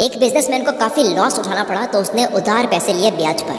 एक बिजनेसमैन को काफ़ी लॉस उठाना पड़ा तो उसने उधार पैसे लिए ब्याज पर,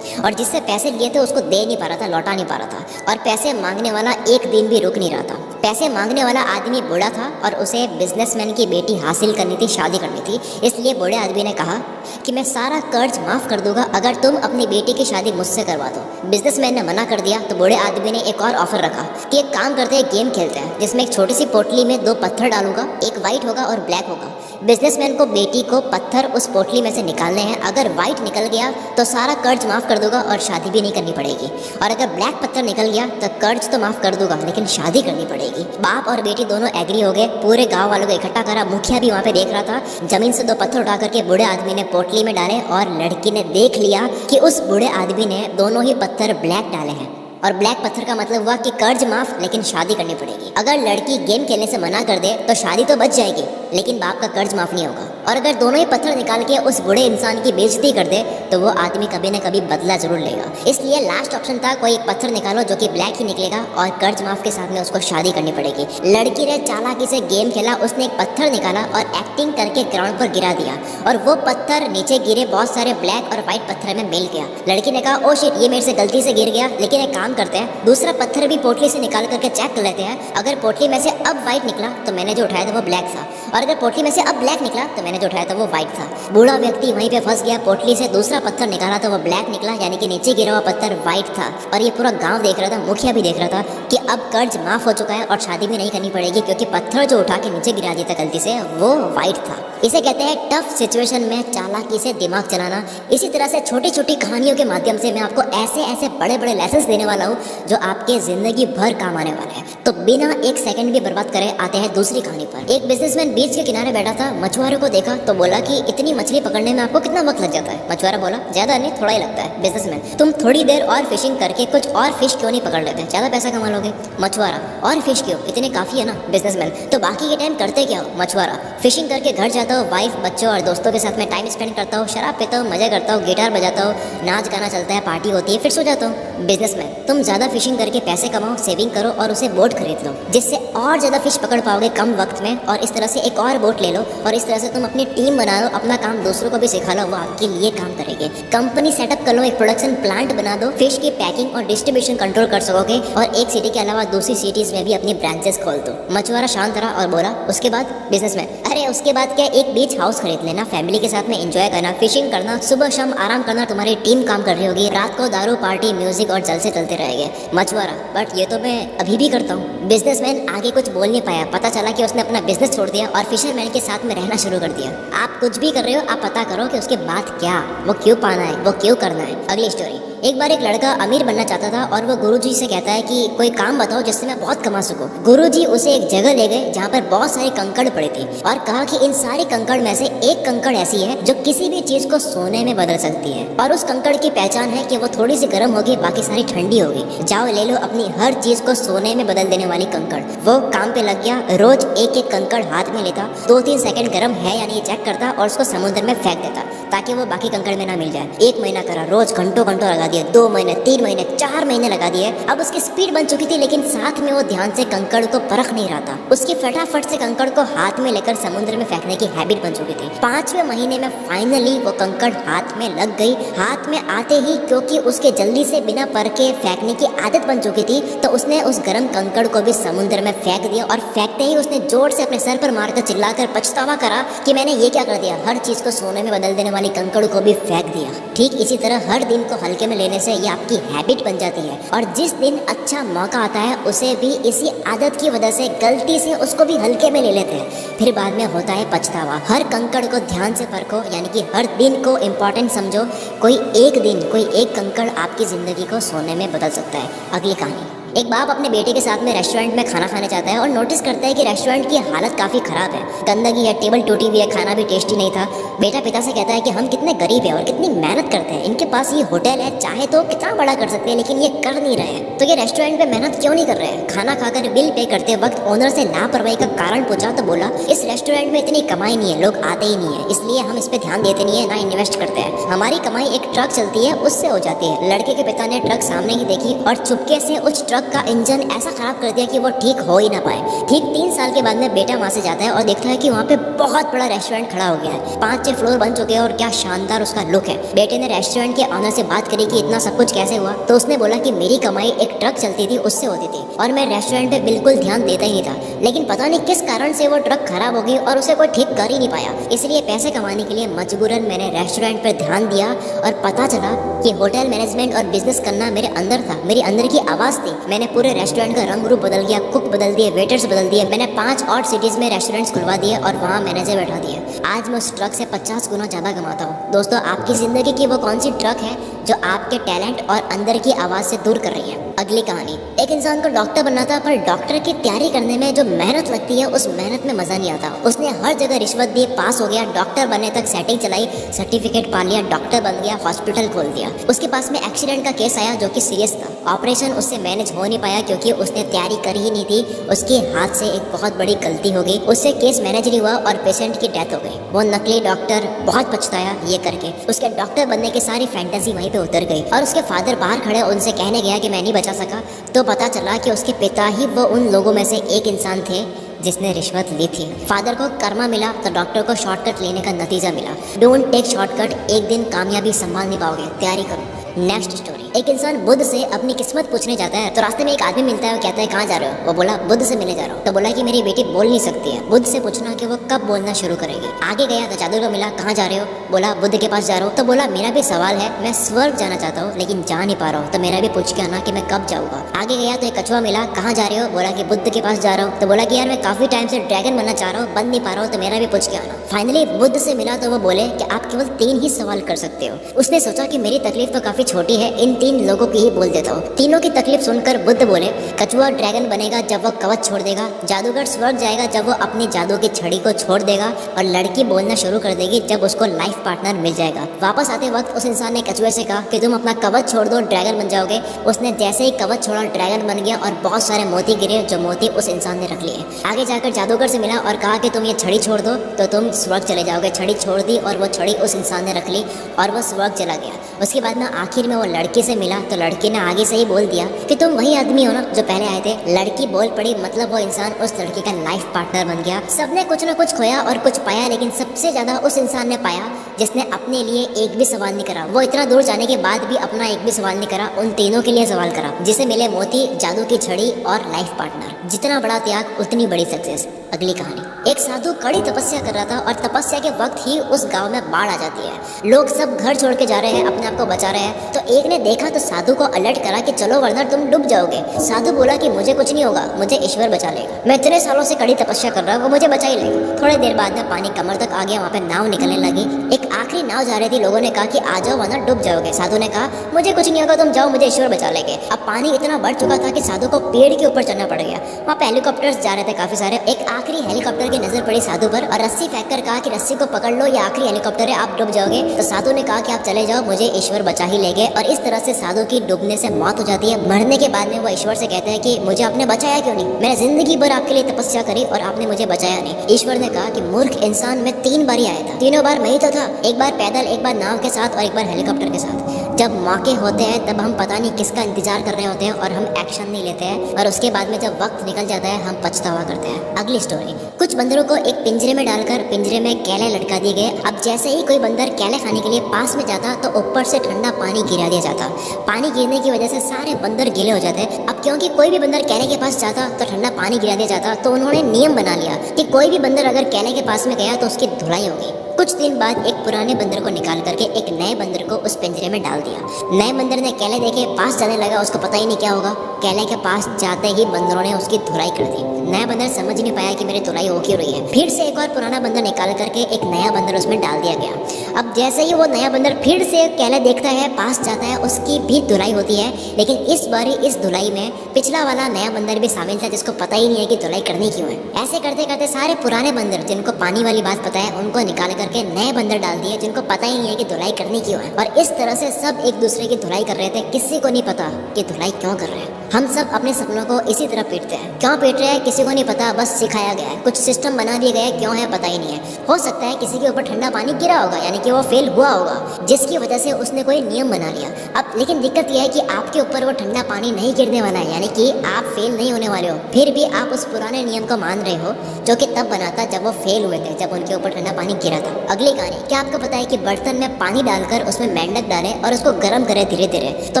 और जिससे पैसे लिए थे उसको दे नहीं पा रहा था, लौटा नहीं पा रहा था, और पैसे मांगने वाला एक दिन भी रुक नहीं रहा था। पैसे मांगने वाला आदमी बूढ़ा था और उसे बिजनेसमैन की बेटी हासिल करनी थी, शादी करनी थी। इसलिए बूढ़े आदमी ने कहा कि मैं सारा कर्ज माफ़ कर दूंगा अगर तुम अपनी बेटी की शादी मुझसे करवा दो। बिजनेसमैन ने मना कर दिया तो बूढ़े आदमी ने एक और ऑफर रखा कि एक काम करते हैं, गेम खेलते हैं जिसमें एक छोटी सी पोटली में 2 पत्थर डालूंगा, एक वाइट होगा और ब्लैक होगा। बिजनेसमैन को बेटी को पत्थर उस पोटली में से निकालने हैं। अगर वाइट निकल गया तो सारा कर्ज माफ़ कर दूंगा और शादी भी नहीं करनी पड़ेगी, और अगर ब्लैक पत्थर निकल गया तो कर्ज तो माफ़ कर दूंगा लेकिन शादी करनी पड़ेगी। बाप और बेटी दोनों एग्री हो गए। पूरे गांव वालों को इकट्ठा करा। मुखिया भी वहाँ पे देख रहा था। जमीन से 2 पत्थर उठा करके बूढ़े आदमी ने पोटली में डाले और लड़की ने देख लिया कि उस बूढ़े आदमी ने दोनों ही पत्थर ब्लैक डाले हैं, और ब्लैक पत्थर का मतलब हुआ कि कर्ज माफ लेकिन शादी करनी पड़ेगी। अगर लड़की गेम खेलने से मना कर दे तो शादी तो बच जाएगी लेकिन बाप का कर्ज माफ नहीं होगा, और अगर दोनों ही पत्थर निकाल के उस बूढ़े इंसान की बेइज्जती कर दे तो वो आदमी कभी न कभी बदला जरूर लेगा। इसलिए लास्ट ऑप्शन था कोई एक पत्थर निकालो जो कि ब्लैक ही निकलेगा और कर्ज माफ के साथ में उसको शादी करनी पड़ेगी। लड़की ने चालाकी से गेम खेला। उसने एक पत्थर निकाला और एक्टिंग करके ग्राउंड पर गिरा दिया, और वो पत्थर नीचे गिरे बहुत सारे ब्लैक और व्हाइट पत्थर में मिल गया। लड़की ने कहा ओ शिट, ये मेरे से गलती से गिर गया, लेकिन एक काम करते हैं, दूसरा पत्थर भी पोटली से निकाल करके चेक कर लेते हैं। अगर पोटली में से अब व्हाइट निकला तो मैंने जो उठाया था वो ब्लैक था, और अगर पोटली में से अब ब्लैक निकला तो मैंने जो उठाया था वो व्हाइट था। बूढ़ा व्यक्ति वहीं पे फंस गया। पोटली से दूसरा पत्थर निकाला तो वो ब्लैक निकला, यानी कि नीचे गिरा हुआ पत्थर व्हाइट था। और ये पूरा गांव देख रहा था, मुखिया भी देख रहा था कि अब कर्ज माफ हो चुका है और शादी भी नहीं करनी पड़ेगी क्योंकि पत्थर जो उठा के नीचे गिरा दिया था गलती से वो व्हाइट था। इसे कहते हैं टफ सिचुएशन में चालाकी से दिमाग चलाना। इसी तरह से छोटी छोटी कहानियों के माध्यम से मैं आपको ऐसे ऐसे बड़े बड़े लेसन्स देने वाला हूँ जो आपके जिंदगी भर काम आने वाले हैं। तो बिना एक सेकंड भी बर्बाद करे आते हैं दूसरी कहानी पर। एक बिजनेसमैन बीच के किनारे बैठा था, मछुआरों को देखा तो बोला कि इतनी मछली पकड़ने में आपको कितना वक्त लग जाता है? मछुआरा बोला ज्यादा नहीं, थोड़ा ही लगता है। बिजनेसमैन तुम थोड़ी देर और फिशिंग करके कुछ और फिश क्यों नहीं पकड़ लेते, ज्यादा पैसा कमा लोगे। मछुआरा और फिश क्यों, इतने काफी है ना। बिजनेसमैन तो बाकी के टाइम करते क्या हो? मछुआरा फिशिंग करके घर जाता हूँ, वाइफ बच्चों और दोस्तों के साथ में टाइम स्पेंड करता हूँ, शराब पीता हूँ, मजा करता हूँ, गिटार बजाता हूँ, नाच गाना चलता है, पार्टी होती है, फिर सो जाता हूँ। बिजनेसमैन तुम ज्यादा फिशिंग करके पैसे कमाओ, सेविंग करो और उसे बोट खरीद लो जिससे और ज्यादा फिश पकड़ पाओगे कम वक्त में, और इस तरह से एक और बोट ले लो और इस तरह से तुम अपनी टीम बना लो, अपना काम दूसरों को भी सिखा लो, वो आपके लिए काम करेंगे। कंपनी सेटअप कर लो, एक प्रोडक्शन प्लांट बना दो, फिश की पैकिंग और डिस्ट्रीब्यूशन कंट्रोल कर सकोगे, और एक सिटी के अलावा दूसरी सिटीज में भी अपनी ब्रांचेस खोल दो। मछुआरा शांत रहा और बोला उसके बाद? बिजनेसमैन अरे उसके बाद क्या, एक बीच हाउस खरीद लेना, फैमिली के साथ में एंजॉय करना, फिशिंग करना, सुबह शाम आराम करना, तुम्हारी टीम काम कर रही होगी, रात को दारू पार्टी म्यूजिक और जलसे चलते रहेंगे। मछुआरा बट ये तो मैं अभी भी करता हूँ। बिजनेसमैन आगे कुछ बोल नहीं पाया, पता चला कि उसने अपना बिजनेस छोड़ दिया और फिशरमैन के साथ में रहना शुरू कर दिया। आप कुछ भी कर रहे हो, आप पता करो कि उसके बाद क्या, वो क्यों पाना है, वो क्यों करना है। अगली स्टोरी। एक बार एक लड़का अमीर बनना चाहता था और वो गुरुजी से कहता है कि कोई काम बताओ जिससे मैं बहुत कमा सकूं। गुरुजी उसे एक जगह ले गए जहाँ पर बहुत सारे कंकड़ पड़े थे और कहा कि इन सारे कंकड़ में से एक कंकड़ ऐसी है जो किसी भी चीज को सोने में बदल सकती है, और उस कंकड़ की पहचान है कि वो थोड़ी सी गर्म होगी, बाकी सारी ठंडी होगी। जाओ ले लो अपनी हर चीज को सोने में बदल देने वाली कंकड़। वो काम पे लग गया, रोज एक एक कंकड़ हाथ में लेता, 2-3 सेकंड गर्म है या नहीं चेक करता और उसको समुद्र में फेंक देता ताकि वो बाकी कंकड़ में ना मिल जाए। 1 महीना करा, रोज घंटों घंटों लगा दिए, 2 महीने, 3 महीने, 4 महीने लगा दिए। अब उसकी स्पीड बन चुकी थी लेकिन साथ में वो ध्यान से कंकड़ को परख नहीं रहा था। उसकी फटाफट से कंकड़ को हाथ में लेकर समुद्र में फेंकने की हैबिट बन चुकी थी। 5वें महीने में फाइनली वो कंकड़ हाथ में लग गई। हाथ में आते ही क्योंकि उसके जल्दी से बिना परखे फेंकने की आदत बन चुकी थी तो उसने उस गर्म कंकड़ को भी समुद्र में फेंक दिया, और फेंकते ही उसने जोर से अपने सर पर मारकर चिल्लाकर पछतावा करा कि मैंने ये क्या कर दिया, हर चीज को सोने में बदल देने वाली कंकड़ को भी फेंक दिया। ठीक इसी तरह हर दिन को हल्के में लेने से ये आपकी हैबिट बन जाती है, और जिस दिन अच्छा मौका आता है उसे भी इसी आदत की वजह से गलती से उसको भी हल्के में ले लेते हैं, फिर बाद में होता है पछतावा। हर कंकड़ को ध्यान से परखो, यानी कि हर दिन को इम्पोर्टेंट समझो। कोई एक दिन, कोई एक कंकड़ आपकी जिंदगी को सोने में बदल सकता है। अगली कहानी। एक बाप अपने बेटे के साथ में रेस्टोरेंट में खाना खाने जाता है और नोटिस करता है कि रेस्टोरेंट की हालत काफ़ी ख़राब है, गंदगी है, टेबल टूटी हुई है, खाना भी टेस्टी नहीं था। बेटा पिता से कहता है कि हम कितने गरीब हैं और कितनी मेहनत करते हैं, इनके पास ये होटल है, चाहे तो कितना बड़ा कर सकते हैं लेकिन ये कर नहीं रहे हैं, तो ये रेस्टोरेंट में मेहनत क्यों नहीं कर रहे हैं। खाना खाकर बिल पे करते वक्त ओनर से लापरवाही का कारण पूछा तो बोला इस रेस्टोरेंट में इतनी कमाई नहीं है, लोग आते ही नहीं है, इसलिए हम इस पर ध्यान देते नहीं है, ना इन्वेस्ट करते हैं। हमारी कमाई एक ट्रक चलती है उससे हो जाती है। लड़के के पिता ने ट्रक सामने ही देखी और चुपके से उस ट्रक ट्रक का इंजन ऐसा खराब कर दिया कि वो ठीक हो ही ना पाए। ठीक 3 साल के बाद में बेटा वहाँ से जाता है और देखता है कि वहाँ पे बहुत बड़ा रेस्टोरेंट खड़ा हो गया है, 5-6 फ्लोर बन चुके हैं और क्या शानदार उसका लुक है। बेटे ने रेस्टोरेंट के ऑनर से बात करी कि इतना सब कुछ कैसे हुआ, तो उसने बोला कि मेरी कमाई एक ट्रक चलती थी उससे होती थी और मैं रेस्टोरेंट पे बिल्कुल ध्यान देता ही नहीं था, लेकिन पता नहीं किस कारण से वो ट्रक खराब हो गई और उसे कोई ठीक कर ही नहीं पाया। इसलिए पैसे कमाने के लिए मजबूरन मैंने रेस्टोरेंट पर ध्यान दिया और पता चला कि होटल मैनेजमेंट और बिजनेस करना मेरे अंदर था, मेरी अंदर की आवाज़ थी। मैंने पूरे रेस्टोरेंट का रंग रूप बदल दिया, कुक बदल दिए, वेटर्स बदल दिए। मैंने 5 और सिटीज़ में रेस्टोरेंट्स खुलवा दिए और वहाँ मैनेजर बैठा दिए। आज मैं उस ट्रक से 50 गुना ज़्यादा कमाता हूँ। दोस्तों, आपकी ज़िंदगी की वो कौन सी ट्रक है जो आपके टैलेंट और अंदर की आवाज़ से दूर कर रही है? अगली कहानी, एक इंसान को डॉक्टर बनना था, पर डॉक्टर की तैयारी करने में जो मेहनत लगती है उस मेहनत में मज़ा नहीं आता। उसने हर जगह रिश्वत दी, पास हो गया, डॉक्टर बनने तक सेटिंग चलाई, सर्टिफिकेट पा लिया, डॉक्टर बन गया, हॉस्पिटल खोल दिया। उसके पास में एक्सीडेंट का केस आया जो कि सीरियस था। ऑपरेशन उससे मैनेज हो नहीं पाया क्योंकि उसने तैयारी करी ही नहीं थी। उसके हाथ से एक बहुत बड़ी गलती हो गई, उससे केस मैनेज नहीं हुआ और पेशेंट की डेथ हो गई। वो नकली डॉक्टर बहुत पछताया ये करके। उसके डॉक्टर बनने की सारी फैंटेसी वहीं पे उतर गई और उसके फादर बाहर खड़े उनसे कहने गया कि मैं नहीं बचा सका, तो पता चला कि उसके पिता ही वो उन लोगों में से एक इंसान थे जिसने रिश्वत ली थी। फादर को कर्मा मिला तो डॉक्टर को शॉर्टकट लेने का नतीजा मिला। डोंट टेक शॉर्टकट, एक दिन कामयाबी संभाल नहीं पाओगे, तैयारी करो। नेक्स्ट स्टोरी, एक इंसान बुद्ध से अपनी किस्मत पूछने जाता है तो रास्ते में एक आदमी मिलता है। वो कहता है कहाँ जा रहे हो? वो बोला बुद्ध से मिलने जा रहा हूँ। तो बोला कि मेरी बेटी बोल नहीं सकती है। बुद्ध से पूछना कि वो कब बोलना शुरू करेगी। आगे गया तो जादूगर मिला, कहाँ जा रहे हो? बोला बुद्ध के पास जा रहा हूँ। तो बोला मेरा भी सवाल है, मैं स्वर्ग जाना चाहता हूँ लेकिन जा नहीं पा रहा हूँ, तो मेरा भी पूछ के आना कि मैं कब जाऊँगा। आगे गया तो एक कछुआ मिला, कहाँ जा रहे हो? बोला कि बुद्ध के पास जा रहा हूँ। तो बोला कि यार मैं काफी टाइम से ड्रैगन बनना चाह रहा हूँ, बन नहीं पा रहा हूँ, तो मेरा भी पूछ के आना। फाइनली बुद्ध से मिला तो वो बोले कि आप केवल 3 ही सवाल कर सकते हो। उसने सोचा कि मेरी तकलीफ तो काफी छोटी है, इन 3 लोगों की ही बोल देता हूँ। तीनों की तकलीफ सुनकर बुद्ध बोले कछुआ ड्रैगन बनेगा जब वो कवच छोड़ देगा, जादूगर स्वर्ग जाएगा जब वो अपनी जादू की छड़ी को छोड़ देगा, और लड़की बोलना शुरू कर देगी जब उसको लाइफ पार्टनर मिल जाएगा। वापस आते वक्त उस इंसान ने कछुए से कहा कि तुम अपना कवच छोड़ दो, ड्रैगन बन जाओगे। उसने जैसे ही कवच छोड़ा ड्रैगन बन गया और बहुत सारे मोती गिरे, जो मोती उस इंसान ने रख लिए। आगे जाकर जादूगर से मिला और कहा कि तुम ये छड़ी छोड़ दो तो तुम स्वर्ग चले जाओगे। छड़ी छोड़ दी और वो छड़ी उस इंसान ने रख ली और वो स्वर्ग चला गया। उसके बाद में आखिर में वो लड़की से मिला तो लड़की ने आगे से ही बोल दिया कि तुम वही आदमी हो ना जो पहले आए थे। लड़की बोल पड़ी, मतलब वो इंसान उस लड़की का लाइफ पार्टनर बन गया। सबने कुछ ना कुछ खोया और कुछ पाया, लेकिन सबसे ज्यादा उस इंसान ने पाया जिसने अपने लिए एक भी सवाल नहीं करा। वो इतना दूर जाने के बाद भी अपना एक भी सवाल नहीं करा, उन तीनों के लिए सवाल करा, जिसे मिले मोती, जादू की छड़ी और लाइफ पार्टनर। जितना बड़ा त्याग उतनी बड़ी सक्सेस। अगली कहानी, एक साधु कड़ी तपस्या कर रहा था और तपस्या के वक्त ही उस गांव में बाढ़ आ जाती है। लोग सब घर छोड़ के जा रहे हैं, अपने आप को बचा रहे हैं। तो एक ने देखा तो साधु को अलर्ट करा कि चलो वरना तुम डूब जाओगे। साधु बोला कि मुझे कुछ नहीं होगा, मुझे ईश्वर बचा लेगा। मैं इतने सालों से कड़ी तपस्या कर रहा हूँ, वो मुझे बचा ही लेगा। थोड़ी देर बाद में पानी कमर तक आ गया, वहाँ पे नाव निकलने लगी। एक आखिरी नाव जा रही थी, लोगों ने कहा कि आ जाओ वरना डूब जाओगे। साधु ने कहा मुझे कुछ नहीं होगा, तुम जाओ, मुझे ईश्वर बचा लेंगे। अब पानी इतना बढ़ चुका था कि साधु को पेड़ के ऊपर चढ़ना पड़ गया। वहाँ पे हेलीकॉप्टर्स जा रहे थे काफी सारे। एक आखिरी हेलीकॉप्टर की नजर पड़ी साधु पर और रस्सी फेंक कर कहा कि रस्सी को पकड़ लो, ये आखिरी हेलीकॉप्टर है, आप डूब जाओगे। तो साधु ने कहा कि आप चले जाओ, मुझे ईश्वर बचा ही लेंगे। और इस तरह से साधु की डूबने से मौत हो जाती है। मरने के बाद में वो ईश्वर से कहते हैं कि मुझे आपने बचाया क्यों नहीं? मैंने जिंदगी भर आपके लिए तपस्या करी और आपने मुझे बचाया नहीं। ईश्वर ने कहा कि मूर्ख इंसान, मैं 3 बार ही आया था, तीनों बार मैं ही तो था। एक बार पैदल, एक बार नाव के साथ और एक बार हेलीकॉप्टर के साथ। जब मौके होते हैं तब हम पता नहीं किसका इंतजार कर रहे होते हैं और हम एक्शन नहीं लेते हैं, और उसके बाद में जब वक्त निकल जाता है हम पछतावा करते हैं। अगली स्टोरी, कुछ बंदरों को एक पिंजरे में डालकर पिंजरे में केले लटका दिए गए। अब जैसे ही कोई बंदर केले खाने के लिए पास में जाता तो ऊपर से ठंडा पानी गिरा दिया जाता। पानी गिरने की वजह से सारे बंदर गीले हो जाते। अब क्योंकि कोई भी बंदर केले के पास जाता तो ठंडा पानी गिरा दिया जाता, तो उन्होंने नियम बना लिया कि कोई भी बंदर अगर केले के पास में गया तो उसकी धुलाई होगी। कुछ दिन बाद एक पुराने बंदर को निकाल करके एक नए बंदर को उस पिंजरे में डाल दिया। नए बंदर ने केले देखे, पास जाने लगा, उसको पता ही नहीं क्या होगा। केले के पास जाते ही बंदरों ने उसकी धुलाई कर दी। नया बंदर समझ नहीं पाया कि मेरी धुलाई हो क्यों रही है। फिर से एक और पुराना बंदर निकाल करके एक नया बंदर उसमें डाल दिया गया। अब जैसे ही वो नया बंदर फिर से केले देखता है, पास जाता है, उसकी भी धुलाई होती है। लेकिन इस बारी इस धुलाई में पिछला वाला नया बंदर भी शामिल था, जिसको पता ही नहीं है कि धुलाई करनी क्यों है। ऐसे करते करते सारे पुराने बंदर जिनको पानी वाली बात पता है उनको निकाल करके नए बंदर डाल दिए जिनको पता ही नहीं है कि धुलाई करनी क्यों है। और इस तरह से सब एक दूसरे की धुलाई कर रहे थे, किसी को नहीं पता कि धुलाई क्यों कर रहे हैं। हम सब अपने सपनों को इसी तरह पीटते हैं। क्यों पीट रहे हैं किसी को नहीं पता, बस सिखाया गया है, कुछ सिस्टम बना दिए गए, क्यों है पता ही नहीं है। हो सकता है किसी के ऊपर ठंडा पानी गिरा होगा, यानी कि वो फेल हुआ होगा, जिसकी वजह से उसने कोई नियम बना लिया। अब लेकिन दिक्कत यह है कि आपके ऊपर वो ठंडा पानी नहीं गिरने वाला है, यानी कि आप फेल नहीं होने वाले हो। फिर भी आप उस पुराने नियम को मान रहे हो जो कि तब बना था जब वो फेल हुए थे, जब उनके ऊपर ठंडा पानी गिरा था। अगली कहानी, क्या आपको पता है कि बर्तन में पानी डालकर उसमें मेंढक डालें और उसको गर्म करें धीरे धीरे, तो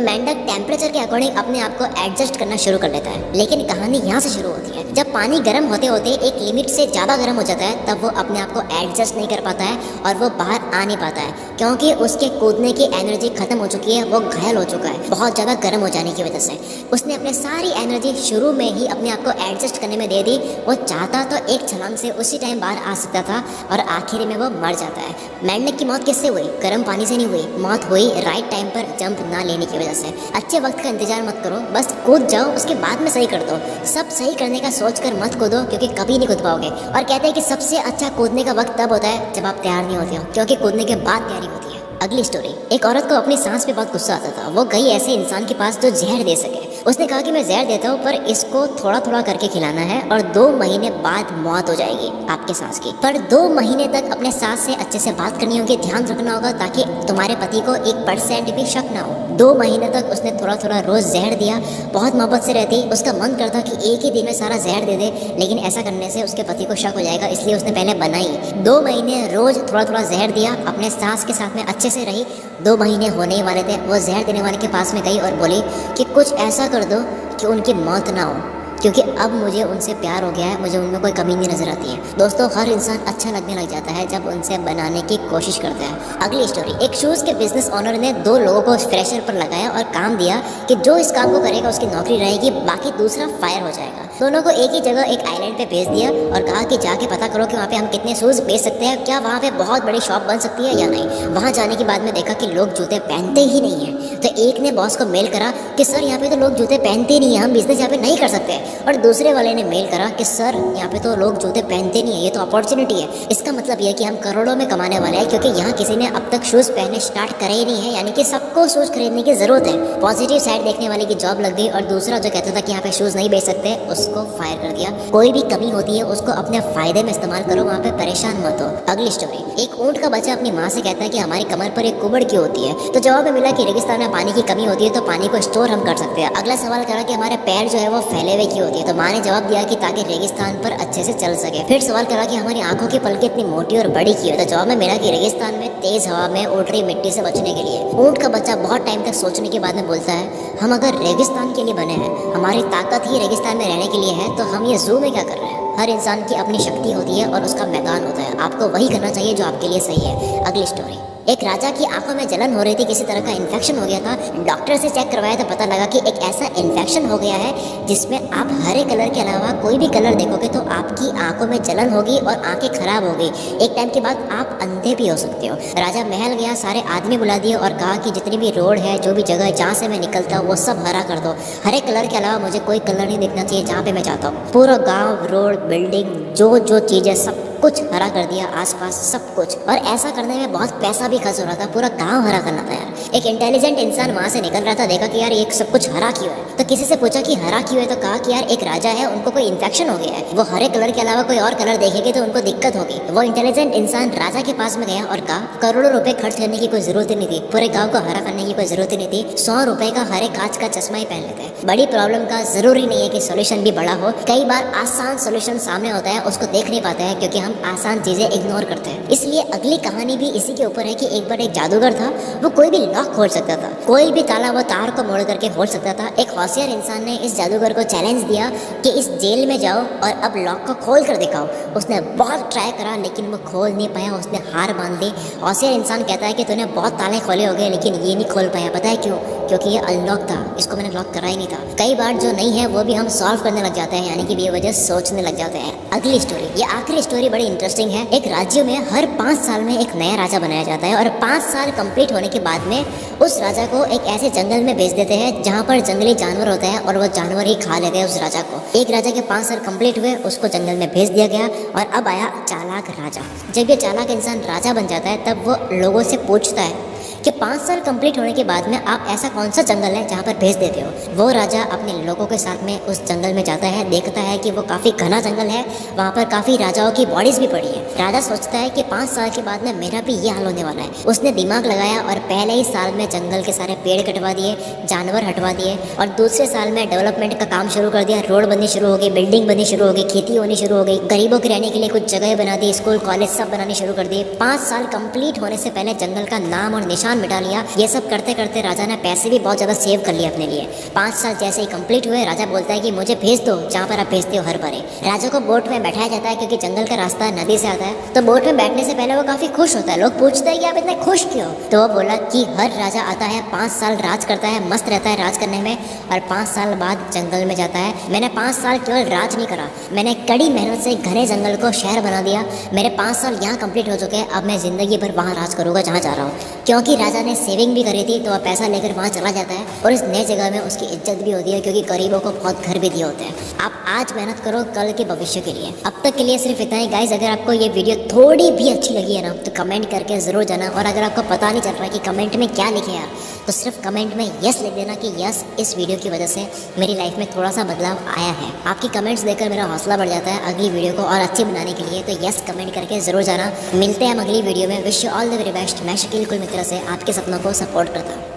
मेंढक टेम्परेचर के अकॉर्डिंग अपने आप को एडजस्ट करना शुरू कर लेता है। लेकिन कहानी यहाँ से शुरू होती है। जब पानी गर्म होते होते एक लिमिट से ज़्यादा गर्म हो जाता है, तब वो अपने आप को एडजस्ट नहीं कर पाता है और वो बाहर आ नहीं पाता है, क्योंकि उसके कूदने की एनर्जी खत्म हो चुकी है, वो घायल हो चुका है बहुत ज़्यादा गर्म हो जाने की वजह से। उसने अपने सारी एनर्जी शुरू में ही अपने आप को एडजस्ट करने में दे दी। वो चाहता तो एक छलांग से उसी टाइम बाहर आ सकता था और आखिर में वो मर जाता है। मेंढक की मौत किससे हुई? गर्म पानी से नहीं हुई, मौत हुई राइट टाइम पर जंप ना लेने की वजह से। अच्छे वक्त का इंतजार मत करो, बस कूद जाओ, उसके बाद में सही कर दो। सब सही करने का सोचकर मत कूदो, क्योंकि कभी नहीं कूद पाओगे। और कहते हैं कि सबसे अच्छा कूदने का वक्त तब होता है जब आप तैयार नहीं होते हो, क्योंकि कूदने के बाद तैयारी होती है। अगली स्टोरी, एक औरत को अपनी सांस पे बहुत गुस्सा आता था। वो गई ऐसे इंसान के पास जो जहर दे सके। उसने कहा कि मैं जहर देता हूँ, पर इसको थोड़ा थोड़ा करके खिलाना है और 2 महीने बाद मौत हो जाएगी आपके सांस की। पर 2 महीने तक अपने सांस से अच्छे से बात करनी होगी, ध्यान रखना होगा ताकि तुम्हारे पति को 1% भी शक ना हो। 2 महीने तक उसने थोड़ा थोड़ा रोज जहर दिया, बहुत मोहब्बत से रहती। उसका मन करता कि एक ही दिन में सारा जहर दे दे, लेकिन ऐसा करने से उसके पति को शक हो जाएगा, इसलिए उसने पहले बनाई। 2 महीने रोज थोड़ा थोड़ा जहर दिया, अपने सांस के साथ में अच्छे से रही। 2 महीने होने ही वाले थे। वो जहर देने वाले के पास में गई और बोली कि कुछ ऐसा कर दो कि उनकी मौत ना हो, क्योंकि अब मुझे उनसे प्यार हो गया है, मुझे उनमें कोई कमी नहीं नजर आती है। दोस्तों, हर इंसान अच्छा लगने लग जाता है जब उनसे बनाने की कोशिश करता है। अगली स्टोरी, एक शूज़ के बिजनेस ओनर ने 2 लोगों को फ्रेशर पर लगाया और काम दिया कि जो इस काम को करेगा उसकी नौकरी रहेगी, बाकी दूसरा फायर हो जाएगा। दोनों को एक ही जगह एक आइलैंड पे भेज दिया और कहा कि जाके पता करो कि वहाँ पे हम कितने शूज़ बेच सकते हैं, क्या वहाँ पे बहुत बड़ी शॉप बन सकती है या नहीं। वहाँ जाने के बाद में देखा कि लोग जूते पहनते ही नहीं है। तो एक ने बॉस को मेल करा कि सर यहाँ पे तो लोग जूते पहनते ही नहीं है, हम बिजनेस यहाँ पे नहीं कर सकते। और दूसरे वाले ने मेल करा कि सर यहाँ पे तो लोग जूते पहनते नहीं है, ये तो अपॉर्चुनिटी है। इसका मतलब ये कि हम करोड़ों में कमाने वाले हैं, क्योंकि यहाँ किसी ने अब तक शूज़ पहनने स्टार्ट करे ही नहीं है, यानी कि सबको शूज़ खरीदने की जरूरत है। पॉजिटिव साइड देखने वाले की जॉब लग गई और दूसरा जो कहता था कि यहाँ पे शूज़ नहीं बेच सकते, उसको फायर कर दिया। कोई भी कमी होती है उसको अपने फायदे में इस्तेमाल करो, वहाँ पे परेशान मत हो। अगली स्टोरी, एक ऊँट का बच्चा अपनी माँ से कहता है कि हमारी कमर पर एक कुबड़ क्यों होती है। तो जवाब में मिला कि रेगिस्तान में पानी की कमी होती है, तो पानी को स्टोर हम कर सकते हैं। अगला सवाल करा कि हमारे पैर जो है वो फैले हुए क्यों होती है। तो माँ ने जवाब दिया कि ताकि रेगिस्तान पर अच्छे से चल सके। फिर सवाल करा कि हमारी आंखों की पलकें इतनी मोटी और बड़ी क्यों है। तो जवाब में मिला कि रेगिस्तान में तेज हवा में उड़ रही मिट्टी से बचने के लिए। ऊँट का बच्चा बहुत टाइम तक सोचने के बाद में बोलता है, हम अगर रेगिस्तान के लिए बने हैं, हमारी ताकत ही रेगिस्तान में रहने के लिए है, तो हम ये जू में क्या कर रहे हैं। हर इंसान की अपनी शक्ति होती है और उसका मैदान होता है, आपको वही करना चाहिए जो आपके लिए सही है। अगली स्टोरी, एक राजा की आंखों में जलन हो रही थी, किसी तरह का इन्फेक्शन हो गया था। डॉक्टर से चेक करवाया तो पता लगा कि एक ऐसा इन्फेक्शन हो गया है जिसमें आप हरे कलर के अलावा कोई भी कलर देखोगे तो आपकी आंखों में जलन होगी और आंखें खराब होगी। एक टाइम के बाद आप अंधे भी हो सकते हो। राजा महल गया, सारे आदमी बुला दिए और कहा कि जितनी भी रोड है, जो भी जगह है जहाँ से मैं निकलता हूँ, वो सब हरा कर दो। हरे कलर के अलावा मुझे कोई कलर नहीं दिखना चाहिए जहाँ पे मैं जाता हूँ। पूरा गाँव, रोड, बिल्डिंग, जो चीज़ें सब कुछ हरा कर दिया, आसपास सब कुछ। और ऐसा करने में बहुत पैसा भी खर्च हो रहा था, पूरा गांव हरा करना था यार। एक इंटेलिजेंट इंसान वहां से निकल रहा था, देखा कि यार ये सब कुछ हरा क्यों है। तो किसी से पूछा कि हरा क्यों है, तो कहा कि यार एक राजा है, उनको कोई इन्फेक्शन हो गया है, वो हरे कलर के अलावा कोई और कलर देखेंगे तो उनको दिक्कत होगी। वो इंटेलिजेंट इंसान राजा के पास में गया और कहा करोड़ों रुपए खर्च करने की कोई जरूरत ही नहीं थी, पूरे गाँव को हरा करने की कोई जरूरत ही नहीं थी, 100 रुपए का हरे कांच का चश्मा ही पहन लेते। बड़ी प्रॉब्लम का जरूरी नहीं है कि सोल्यूशन भी बड़ा हो, कई बार आसान सोल्यूशन सामने होता है, उसको देख नहीं पाते हैं क्योंकि हम आसान चीजें इग्नोर करते हैं। इसलिए अगली कहानी भी इसी के ऊपर है कि एक बार एक जादूगर था, वो कोई भी लॉक खोल सकता था, कोई भी ताला वो तार को मोड़ करके खोल सकता था। एक होशियार इंसान ने इस जादूगर को चैलेंज दिया कि इस जेल में जाओ और अब लॉक को खोल कर दिखाओ। उसने बहुत ट्राई करा लेकिन वो खोल नहीं पाया, उसने हार मान ली। होशियार इंसान कहता है कि तूने बहुत ताले खोले हो गए लेकिन ये नहीं खोल पाया, पता है क्यों? क्योंकि ये अनलॉक था, इसको मैंने लॉक करा ही नहीं था। कई बार जो नहीं है वो भी हम सॉल्व करने लग जाते हैं, यानी कि बेवजह सोचने लग जाते हैं। अगली स्टोरी, ये आखिरी स्टोरी बड़ी इंटरेस्टिंग है। एक राज्य में हर 5 साल में एक नया राजा बनाया जाता है और 5 साल कंप्लीट होने के बाद में उस राजा को एक ऐसे जंगल में भेज देते हैं जहाँ पर जंगली जानवर होता है और वो जानवर ही खा लेते हैं उस राजा को। एक राजा के 5 साल कंप्लीट हुए, उसको जंगल में भेज दिया गया और अब आया चालाक राजा। जब ये चालाक इंसान राजा बन जाता है तब वो लोगों से पूछता है कि 5 साल कंप्लीट होने के बाद में आप ऐसा कौन सा जंगल है जहाँ पर भेज देते हो। वो राजा अपने लोगों के साथ में उस जंगल में जाता है, देखता है कि वो काफ़ी घना जंगल है, वहाँ पर काफ़ी राजाओं की बॉडीज भी पड़ी है। राजा सोचता है कि 5 साल के बाद में मेरा भी ये हाल होने वाला है। उसने दिमाग लगाया और पहले ही साल में जंगल के सारे पेड़ कटवा दिए, जानवर हटवा दिए और दूसरे साल में डेवलपमेंट का काम शुरू कर दिया। रोड बननी शुरू हो गई, बिल्डिंग बननी शुरू हो गई, खेती होनी शुरू हो गई, गरीबों के रहने के लिए कुछ जगह बना दी, स्कूल कॉलेज सब बनाने शुरू कर दिए। 5 साल कंप्लीट होने से पहले जंगल का नाम और निशान मिटा लिया। ये सब करते करते राजा ने पैसे भी बहुत ज़्यादा सेव कर लिए अपने लिए। 5 साल जैसे ही कंप्लीट हुए, राजा बोलता है कि मुझे भेज दो जहाँ पर आप भेजते हो हर बारे। राजा को बोट में बैठाया जाता है क्योंकि जंगल का रास्ता नदी से आता है, तो बोट में बैठने से पहले वो काफ़ी खुश होता है। लोग पूछते हैं कि आप इतने खुश क्यों? तो वो बोला कि हर राजा आता है, 5 साल राज करता है, मस्त रहता है राज करने में, और 5 साल बाद जंगल में जाता है। मैंने 5 साल केवल राज नहीं करा, मैंने कड़ी मेहनत से घने जंगल को शहर बना दिया। मेरे 5 साल यहाँ कंप्लीट हो चुके हैं, अब मैं ज़िंदगी भर वहाँ राज करूँगा जहाँ जा रहा हूँ। क्योंकि राजा ने सेविंग भी करी थी तो वह पैसा लेकर वहाँ चला जाता है और इस नई जगह में उसकी इज्जत भी होती है क्योंकि गरीबों को बहुत घर भी दिए होते हैं। आप आज मेहनत करो कल के भविष्य के लिए। अब तक के लिए सिर्फ इतना ही गाइस। अगर आपको ये वीडियो थोड़ी भी अच्छी लगी है ना तो कमेंट करके ज़रूर जाना, और अगर आपको पता नहीं चल रहा है कि कमेंट में क्या लिखे यार, तो सिर्फ कमेंट में यस लिख देना कि यस, इस वीडियो की वजह से मेरी लाइफ में थोड़ा सा बदलाव आया है। आपकी कमेंट्स देखकर मेरा हौसला बढ़ जाता है अगली वीडियो को और अच्छी बनाने के लिए। तो यस कमेंट करके ज़रूर जाना। मिलते हैं हम अगली वीडियो में। Wish you all the very best. मैं शकील कुल मित्र से आपके सपनों को सपोर्ट करता हूँ।